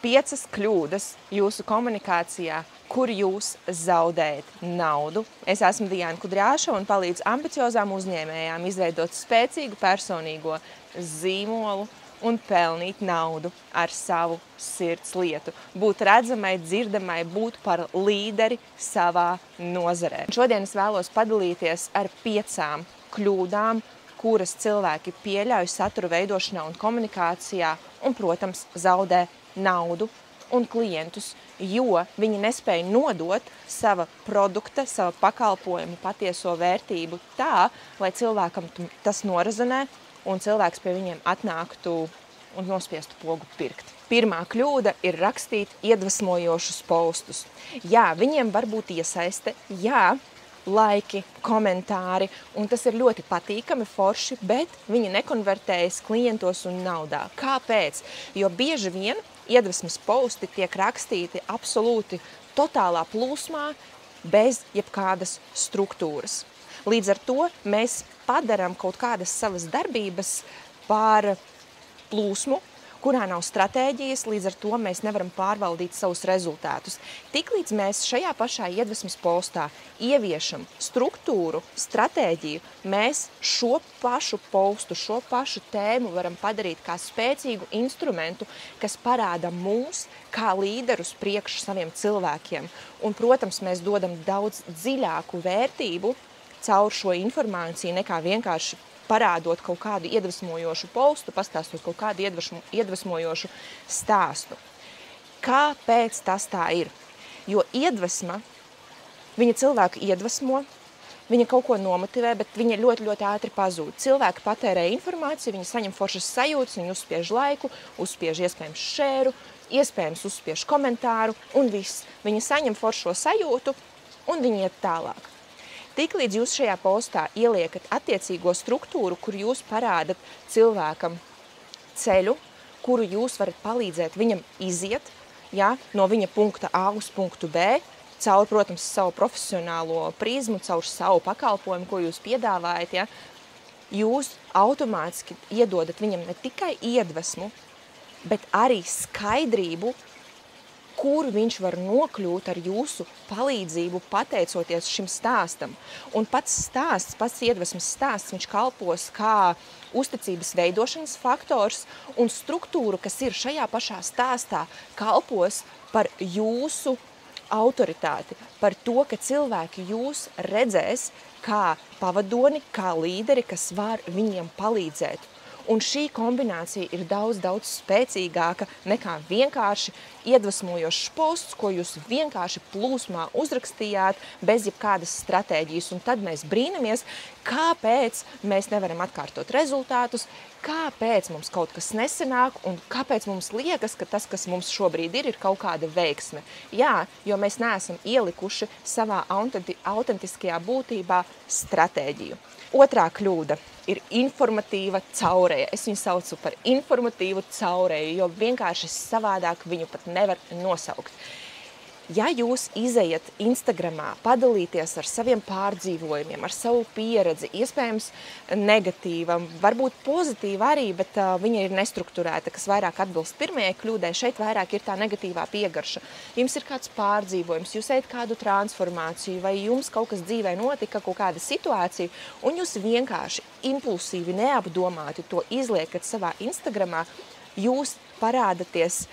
5 kļūdas jūsu komunikācijā, kur jūs zaudējat naudu. Es esmu Diana Kudrjāša un palīdzu ambiciozām uzņēmējām izveidot spēcīgu personīgo zīmolu un pelnīt naudu ar savu sirds lietu. Būt redzamai, dzirdamai, būt par līderi savā nozarē. Šodien es vēlos padalīties ar 5 kļūdām, kuras cilvēki pieļauj satura veidošanā un komunikācijā un, protams, zaudē naudu un klientus, jo viņi nespēja nodot sava produkta, sava pakalpojuma patieso vērtību tā, lai cilvēkam tas norezonē un cilvēks pie viņiem atnāktu un nospiestu pogu pirkt. Pirmā kļūda ir rakstīt iedvesmojošus postus. Jā, viņiem var būt iesaiste, jā, laiki, komentāri, un tas ir ļoti patīkami, forši, bet viņi nekonvertējas klientos un naudā. Kāpēc? Jo bieži vien iedvesmas posti tiek rakstīti absolūti totālā plūsmā, bez jebkādas struktūras. Līdz ar to mēs padarām kaut kādas savas darbības par plūsmu, kurā nav stratēģijas, līdz ar to mēs nevaram pārvaldīt savus rezultātus. Tiklīdz mēs šajā pašā iedvesmas postā ieviešam struktūru, stratēģiju, mēs šo pašu postu, šo pašu tēmu varam padarīt kā spēcīgu instrumentu, kas parāda mūs kā līderus priekš saviem cilvēkiem. Un, protams, mēs dodam daudz dziļāku vērtību caur šo informāciju nekā vienkārši parādot kaut kādu iedvesmojošu postu, pastāstot kaut kādu iedvesmojošu stāstu. Kāpēc tas tā ir? Jo iedvesma, viņa cilvēku iedvesmo, viņa kaut ko nomotivē, bet viņa ļoti, ļoti ātri pazūd. Cilvēki patērē informāciju, viņi saņem foršas sajūtas, viņi uzspiež laiku, uzspiež iespējams šēru, iespējams uzspiež komentāru un viss. Viņi saņem foršo sajūtu un viņi iet tālāk. Tiklīdz jūs šajā postā ieliekat attiecīgo struktūru, kur jūs parādat cilvēkam ceļu, kuru jūs varat palīdzēt viņam iziet, ja, no viņa punkta A uz punktu B, caur, protams, savu profesionālo prizmu, caur savu pakalpojumu, ko jūs piedāvājat, ja, jūs automātiski iedodat viņam ne tikai iedvesmu, bet arī skaidrību, kur viņš var nokļūt ar jūsu palīdzību, pateicoties šim stāstam. Un pats stāsts, pats iedvesmas stāsts, viņš kalpos kā uzticības veidošanas faktors, un struktūra, kas ir šajā pašā stāstā, kalpos par jūsu autoritāti, par to, ka cilvēki jūs redzēs kā pavadoni, kā līderi, kas var viņiem palīdzēt. Un šī kombinācija ir daudz, daudz spēcīgāka nekā vienkārši iedvesmojošs posts, ko jūs vienkārši plūsmā uzrakstījāt bez jebkādas stratēģijas. Un tad mēs brīnamies, kāpēc mēs nevaram atkārtot rezultātus, kāpēc mums kaut kas nesanāk un kāpēc mums liekas, ka tas, kas mums šobrīd ir kaut kāda veiksme. Jā, jo mēs neesam ielikuši savā autentiskajā būtībā stratēģiju. Otrā kļūda ir informatīva caurēja. Es viņu saucu par informatīvu caurēju, jo vienkārši savādāk viņu pat nevar nosaukt. Ja jūs izejat Instagramā padalīties ar saviem pārdzīvojumiem, ar savu pieredzi, iespējams negatīva, varbūt pozitīva arī, bet viņa ir nestrukturēta, kas vairāk atbilst pirmajai kļūdai, šeit vairāk ir tā negatīvā piegarša. Jums ir kāds pārdzīvojums, jūs ejat kādu transformāciju, vai jums kaut kas dzīvē notika, kaut kāda situācija, un jūs vienkārši impulsīvi, neapdomāti to izliekat savā Instagramā, jūs parādaties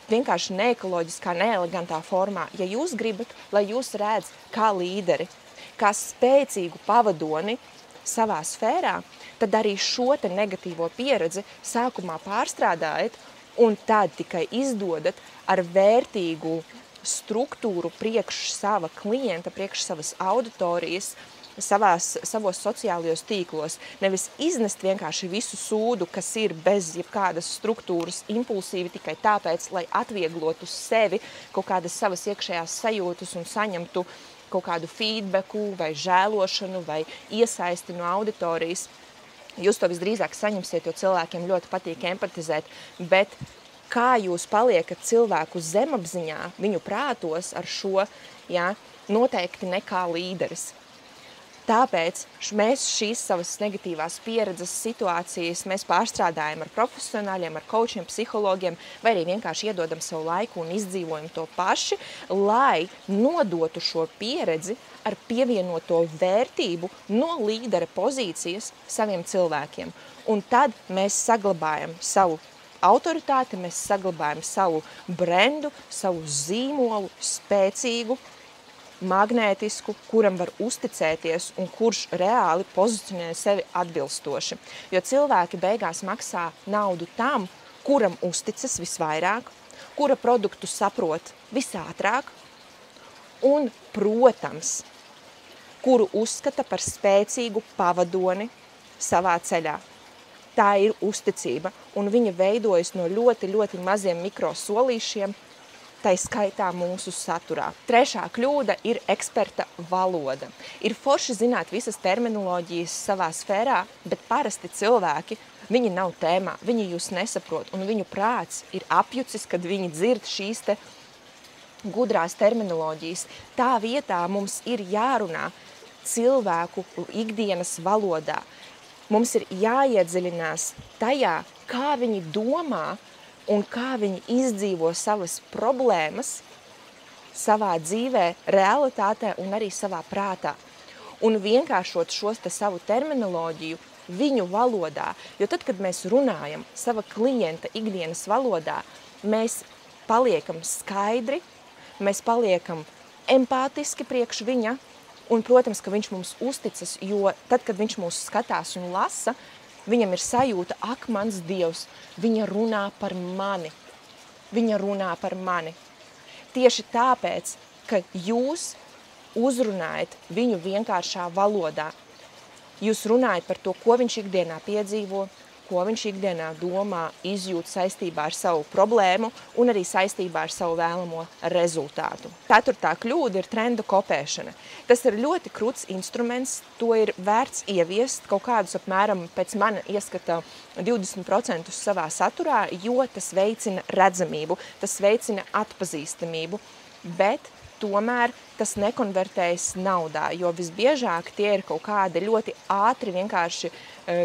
vienkārši neekoloģiskā, neelegantā formā. Ja jūs gribat, lai jūs redz kā līderi, kā spēcīgu pavadoni savā sfērā, tad arī šo te negatīvo pieredzi sākumā pārstrādājat un tad tikai izdodat ar vērtīgu struktūru priekš sava klienta, priekš savas auditorijas, savos sociālajos tīklos. Nevis iznest vienkārši visu sūdu, kas ir bez jebkādas struktūras, impulsīvi tikai tāpēc, lai atvieglotu sevi kaut kādas savas iekšējās sajūtas un saņemtu kaut kādu feedbacku vai žēlošanu vai iesaisti no auditorijas. Jūs to visdrīzāk saņemsiet, jo cilvēkiem ļoti patīk empatizēt, bet kā jūs paliekat cilvēku zemapziņā, viņu prātos ar šo, noteikti nekā līderis. Tāpēc mēs šīs savas negatīvās pieredzes situācijas mēs pārstrādājam ar profesionāļiem, ar kočiem, psihologiem, vai arī vienkārši iedodam savu laiku un izdzīvojam to paši, lai nodotu šo pieredzi ar pievienoto vērtību no līdera pozīcijas saviem cilvēkiem. Un tad mēs saglabājam savu autoritāti, mēs saglabājam savu brendu, savu zīmolu, spēcīgu, magnētisku, kuram var uzticēties un kurš reāli pozicionē sevi atbilstoši. Jo cilvēki beigās maksā naudu tam, kuram uzticas visvairāk, kura produktu saprot visātrāk un, protams, kuru uzskata par spēcīgu pavadoni savā ceļā. Tā ir uzticība, un viņa veidojas no ļoti, ļoti maziem mikrosolīšiem, tai skaitā mūsu saturā. Trešā kļūda ir eksperta valoda. Ir forši zināt visas terminoloģijas savā sfērā, bet parasti cilvēki, viņi nav tēmā, viņi jūs nesaprot, un viņu prāts ir apjucis, kad viņi dzird šīs te gudrās terminoloģijas. Tā vietā mums ir jārunā cilvēku ikdienas valodā. Mums ir jāiedziļinās tajā, kā viņi domā, un kā viņi izdzīvo savas problēmas savā dzīvē, realitātē un arī savā prātā. Un vienkāršot šos te savu terminoloģiju viņu valodā, jo tad, kad mēs runājam sava klienta ikdienas valodā, mēs paliekam skaidri, mēs paliekam empātiski priekš viņa, un, protams, ka viņš mums uzticas, jo tad, kad viņš mūs skatās un lasa, viņam ir sajūta, ak, mans Dievs, viņa runā par mani. Viņa runā par mani. Tieši tāpēc, ka jūs uzrunājat viņu vienkāršā valodā. Jūs runājat par to, ko viņš ikdienā piedzīvo, ko viņš ikdienā domā, izjūt saistībā ar savu problēmu un arī saistībā ar savu vēlamo rezultātu. Ceturtā kļūda ir trendu kopēšana. Tas ir ļoti krūts instruments, to ir vērts ieviest kaut kādus apmēram pēc mana ieskata 20% savā saturā, jo tas veicina redzamību, tas veicina atpazīstamību, bet tomēr tas nekonvertējas naudā, jo visbiežāk tie ir kaut kādi ļoti ātri vienkārši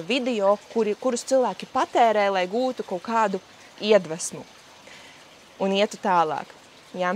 video, kurus cilvēki patērē, lai gūtu kaut kādu iedvesmu un ietu tālāk. Ja?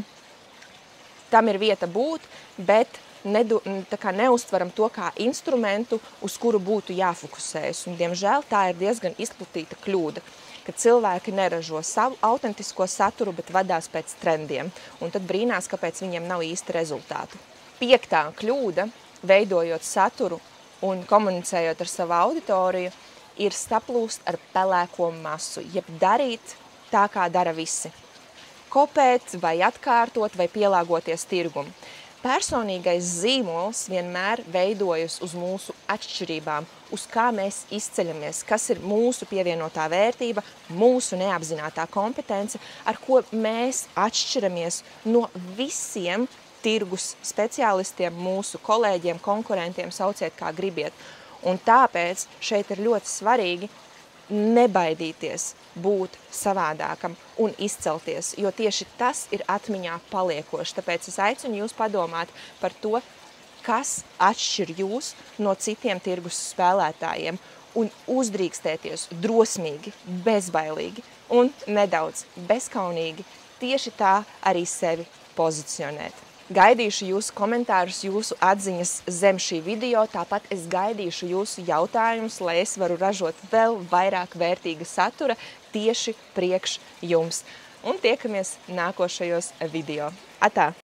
Tam ir vieta būt, bet neuztveram to kā instrumentu, uz kuru būtu jāfokusējas. Un, diemžēl, tā ir diezgan izplatīta kļūda, ka cilvēki neražo savu autentisko saturu, bet vadās pēc trendiem, un tad brīnās, kāpēc viņiem nav īsti rezultātu. Piektā kļūda, veidojot saturu un komunicējot ar savu auditoriju, ir saplūst ar pelēko masu, jeb darīt tā, kā dara visi. Kopēt vai atkārtot vai pielāgoties tirgumu. Personīgais zīmols vienmēr veidojas uz mūsu atšķirībām, uz kā mēs izceļamies, kas ir mūsu pievienotā vērtība, mūsu neapzinātā kompetence, ar ko mēs atšķiramies no visiem tirgus speciālistiem, mūsu kolēģiem, konkurentiem, sauciet kā gribiet. Un tāpēc šeit ir ļoti svarīgi nebaidīties būt savādākam un izcelties, jo tieši tas ir atmiņā paliekoši. Tāpēc es aicinu jūs padomāt par to, kas atšķir jūs no citiem tirgus spēlētājiem un uzdrīkstēties drosmīgi, bezbailīgi un nedaudz bezkaunīgi tieši tā arī sevi pozicionēt. Gaidīšu jūsu komentārus, jūsu atziņas zem šī video, tāpat es gaidīšu jūsu jautājumus, lai es varu ražot vēl vairāk vērtīga satura tieši priekš jums. Un tiekamies nākošajos video. Atā!